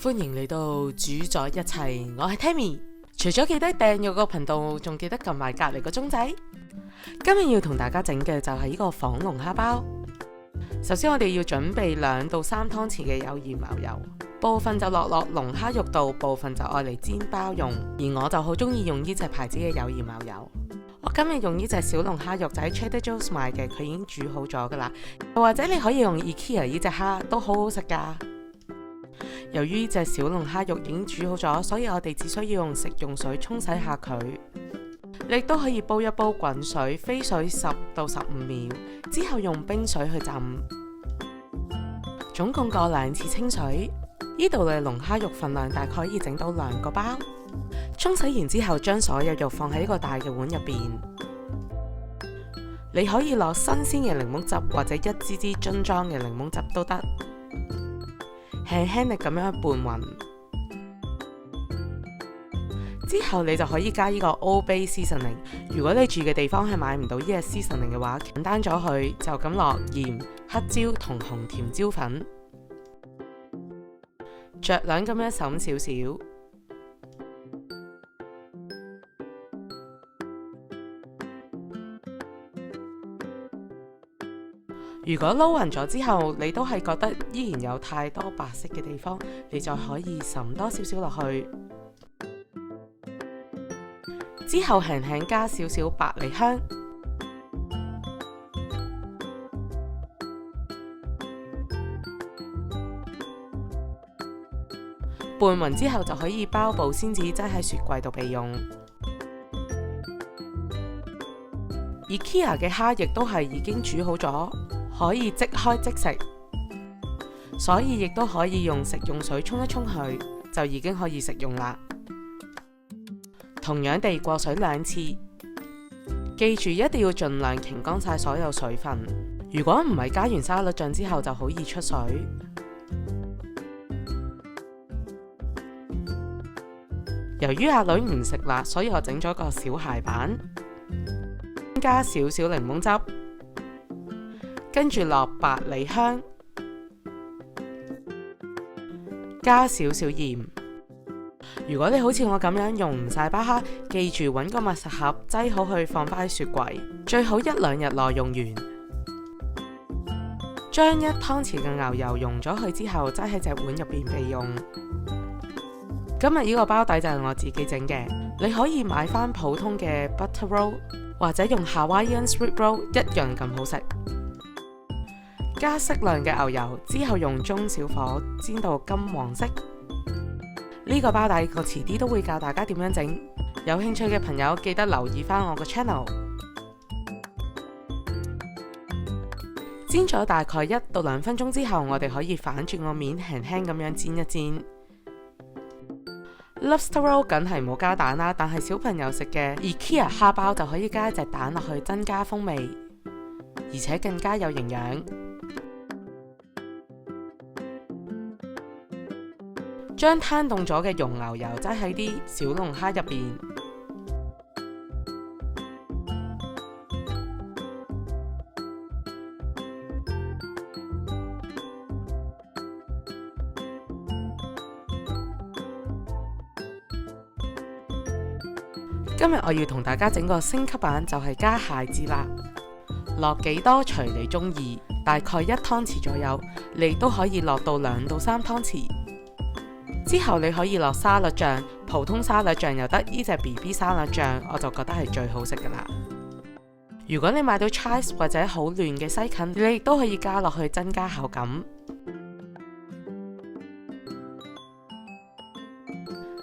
歡迎嚟到主宰一切，我係 Tammy。除咗記得訂閱個頻道，仲記得撳埋隔離個鐘仔。今日要同大家整嘅就係呢個仿龍蝦包。首先我哋要準備2到3湯匙嘅有鹽牛油，部分就落龍蝦肉度，部分就愛嚟煎包用。而我就好中意用呢隻牌子嘅有鹽牛油。我今日用呢隻小龍蝦肉就喺 Trader Joe's 買嘅，佢已經煮好咗噶啦。又或者你可以用 IKEA 呢隻蝦都好好食噶。由於呢隻小龍蝦肉已經煮好咗，所以我哋只需要用食用水沖洗下佢。你亦都可以煲一煲滾水，飛水10到15秒，之後用冰水去浸。總共過2次清水。呢度嘅龍蝦肉份量大概可以整到2個包。沖洗完之後，將所有肉放喺一個大嘅碗入邊。你可以落新鮮嘅檸檬汁，或者一支支樽裝嘅檸檬汁都得。輕輕力咁樣拌勻，之後你就可以加呢個 Old Bay Seasoning。如果你住嘅地方係買唔到呢隻 Seasoning 嘅話，簡單咗佢就咁落鹽、黑椒同紅甜椒粉，酌量咁樣滲少少。如果撈勻咗之後，你都係覺得依然有太多白色嘅地方，你就可以滲多少少落去。之後輕輕加少少百里香，拌勻之後就可以包保鮮紙擠喺雪櫃度備用。IKEA 嘅蝦亦都係已經煮好咗，可以即開即食，所以亦都可以用食用水沖一沖佢，就已經可以食用啦。同樣地過水2次，記住一定要盡量傾乾晒所有水分。如果唔係加完沙律醬之後就好易出水。由於阿女唔食辣，所以我整咗個小蟹版，加少少檸檬汁。跟住落百里香，加少少鹽。如果你好似我咁樣用唔晒包蝦，記住揾個密實盒擠好去放返喺雪櫃，最好1-2日內用完。將1湯匙嘅牛油溶咗佢之後，擠喺隻碗入邊備用。今日呢個包底就係我自己整嘅，你可以買返普通嘅 butter roll， 或者用 Hawaiian sweet roll 一樣咁好食。加適量嘅牛油，之後用中小火煎到金黃色。呢個包底我遲啲都會教大家點樣整，有興趣嘅朋友記得留意返我個 channel。煎咗大概1到2分鐘之後，我哋可以反轉個面，輕輕咁樣煎一煎。Lobster roll 梗係冇加蛋啦，但係小朋友食嘅 IKEA 蝦包就可以加1隻蛋落去，增加風味，而且更加有營養。將攤凍咗嘅溶牛油擠喺啲小龍蝦入邊，今日我要同大家整個升級版，就係加蟹籽啦。落幾多隨你中意，大概1湯匙左右，你都可以落到2到3湯匙。之後你可以落沙律醬，普通沙律醬又得，呢隻 BB 沙律醬我就覺得係最好食噶啦。如果你買到 chives 或者好嫩嘅西芹，你亦都可以加落去增加口感。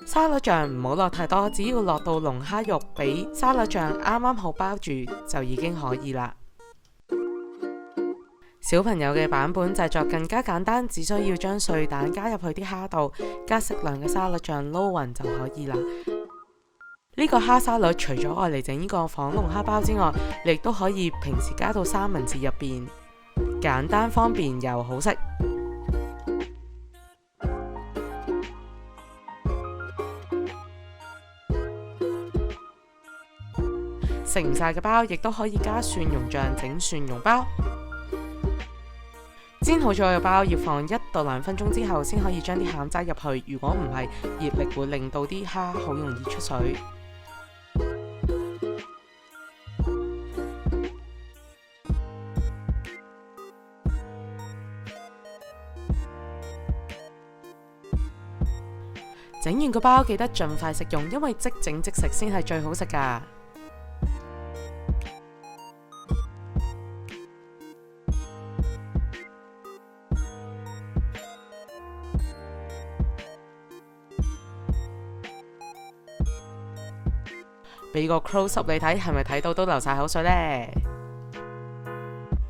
沙律醬唔好落太多，只要落到龍蝦肉俾沙律醬啱啱好包住就已經可以啦。小朋友嘅版本製作更加簡單，只需要將碎蛋加入去啲蝦度，加適量嘅沙律醬撈勻就可以啦。呢個蝦沙律除咗愛嚟整呢個仿龍蝦包之外，你亦都可以平時加到三文治入邊，簡單方便又好食。食唔晒嘅包，亦都可以加蒜蓉醬整蒜蓉包。煎好咗嘅包要放1到2分鐘之後，先可以將啲餡擠入去。如果唔係，熱力會令到啲蝦好容易出水。整完個包記得盡快食用，因為即整即食先係最好食㗎。俾個 close up 你睇，係咪睇到都流晒口水呢？